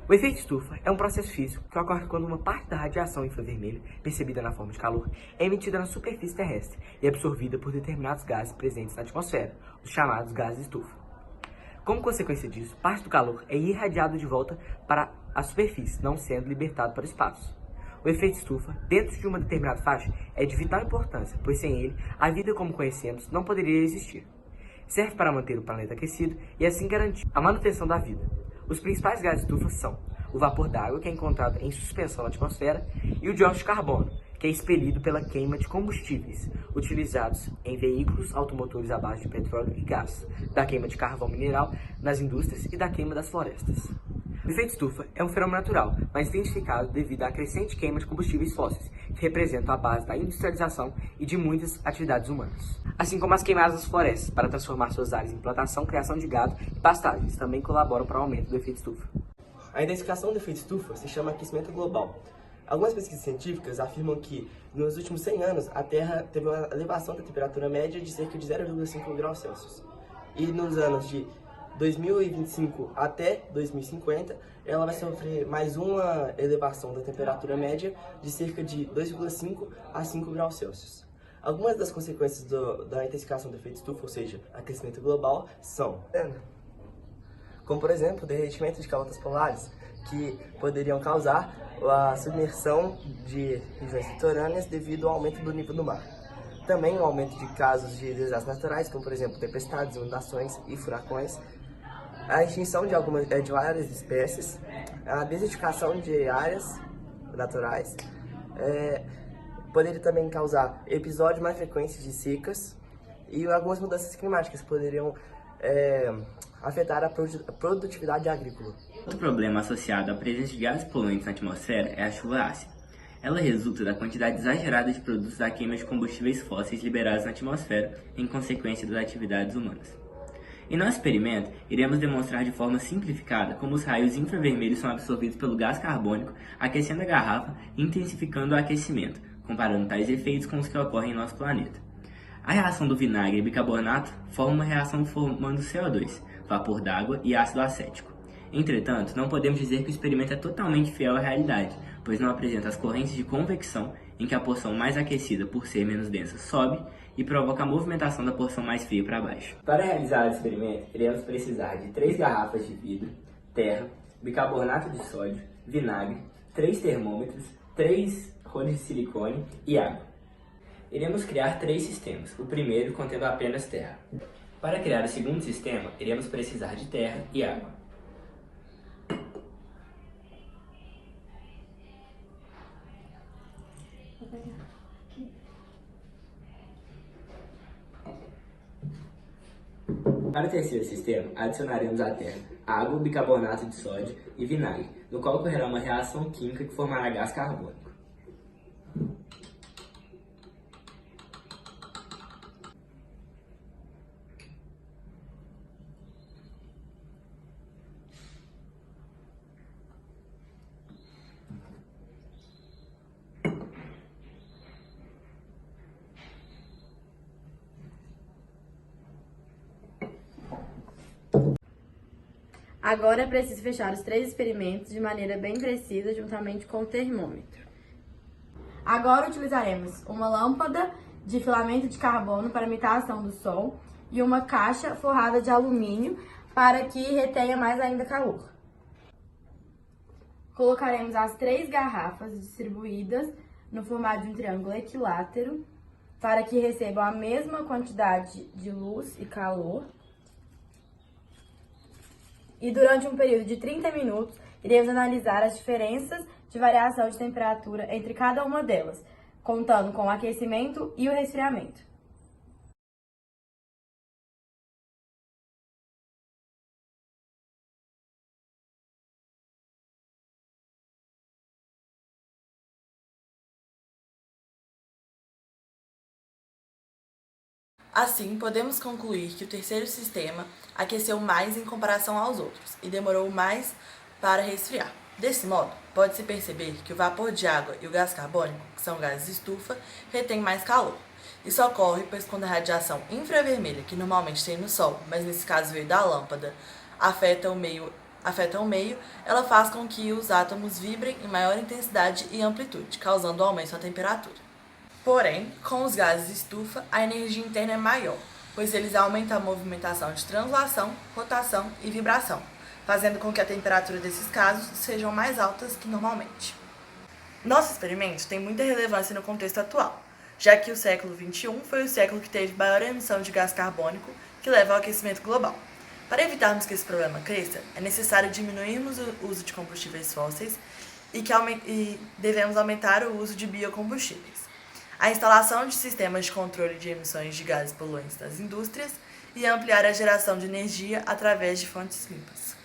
O efeito estufa é um processo físico que ocorre quando uma parte da radiação infravermelha, percebida na forma de calor, é emitida na superfície terrestre e absorvida por determinados gases presentes na atmosfera, os chamados gases estufa. Como consequência disso, parte do calor é irradiado de volta para a superfície, não sendo libertado para o espaço. O efeito estufa, dentro de uma determinada faixa, é de vital importância, pois sem ele, a vida como conhecemos não poderia existir. Serve para manter o planeta aquecido e assim garantir a manutenção da vida. Os principais gases estufa são o vapor d'água, que é encontrado em suspensão na atmosfera, e o dióxido de carbono, que é expelido pela queima de combustíveis utilizados em veículos automotores à base de petróleo e gás, da queima de carvão mineral nas indústrias e da queima das florestas. O efeito estufa é um fenômeno natural, mas intensificado devido à crescente queima de combustíveis fósseis, que representam a base da industrialização e de muitas atividades humanas. Assim como as queimadas das florestas, para transformar suas áreas em plantação, criação de gado e pastagens, também colaboram para o aumento do efeito estufa. A intensificação do efeito estufa se chama aquecimento global. Algumas pesquisas científicas afirmam que, nos últimos 100 anos, a Terra teve uma elevação da temperatura média de cerca de 0,5 graus Celsius. E nos anos de 2025 até 2050, ela vai sofrer mais uma elevação da temperatura média de cerca de 2,5 a 5 graus Celsius. Algumas das consequências da intensificação do efeito estufa, ou seja, aquecimento global, são, como por exemplo, o derretimento de calotas polares, que poderiam causar a submersão de regiões litorâneas devido ao aumento do nível do mar. Também o aumento de casos de desastres naturais, como por exemplo tempestades, inundações e furacões, a extinção de várias espécies, a desertificação de áreas naturais, poderia também causar episódios mais frequentes de secas e algumas mudanças climáticas poderiam afetar a produtividade agrícola. Outro problema associado à presença de gases poluentes na atmosfera é a chuva ácida. Ela resulta da quantidade exagerada de produtos da queima de combustíveis fósseis liberados na atmosfera em consequência das atividades humanas. Em nosso experimento, iremos demonstrar de forma simplificada como os raios infravermelhos são absorvidos pelo gás carbônico, aquecendo a garrafa e intensificando o aquecimento, comparando tais efeitos com os que ocorrem em nosso planeta. A reação do vinagre e bicarbonato forma uma reação formando CO2, vapor d'água e ácido acético. Entretanto, não podemos dizer que o experimento é totalmente fiel à realidade, pois não apresenta as correntes de convecção, em que a porção mais aquecida, por ser menos densa, sobe e provoca a movimentação da porção mais fria para baixo. Para realizar o experimento, iremos precisar de 3 garrafas de vidro, terra, bicarbonato de sódio, vinagre, 3 termômetros, 3 rolos de silicone e água. Iremos criar 3 sistemas, o primeiro contendo apenas terra. Para criar o segundo sistema, iremos precisar de terra e água. Para o terceiro sistema, adicionaremos à terra água, bicarbonato de sódio e vinagre, no qual ocorrerá uma reação química que formará gás carbônico. Agora é preciso fechar os 3 experimentos de maneira bem precisa, juntamente com o termômetro. Agora utilizaremos uma lâmpada de filamento de carbono para imitar a ação do sol e uma caixa forrada de alumínio para que retenha mais ainda calor. Colocaremos as 3 garrafas distribuídas no formato de um triângulo equilátero para que recebam a mesma quantidade de luz e calor. E durante um período de 30 minutos, iremos analisar as diferenças de variação de temperatura entre cada uma delas, contando com o aquecimento e o resfriamento. Assim, podemos concluir que o terceiro sistema aqueceu mais em comparação aos outros e demorou mais para resfriar. Desse modo, pode-se perceber que o vapor de água e o gás carbônico, que são gases estufa, retêm mais calor. Isso ocorre pois quando a radiação infravermelha, que normalmente tem no Sol, mas nesse caso veio da lâmpada, afeta o meio afeta o meio, ela faz com que os átomos vibrem em maior intensidade e amplitude, causando aumento na temperatura. Porém, com os gases estufa, a energia interna é maior, pois eles aumentam a movimentação de translação, rotação e vibração, fazendo com que a temperatura desses casos sejam mais altas que normalmente. Nosso experimento tem muita relevância no contexto atual, já que o século XXI foi o século que teve maior emissão de gás carbônico, que leva ao aquecimento global. Para evitarmos que esse problema cresça, é necessário diminuirmos o uso de combustíveis fósseis e devemos aumentar o uso de biocombustíveis. A instalação de sistemas de controle de emissões de gases poluentes nas indústrias e ampliar a geração de energia através de fontes limpas.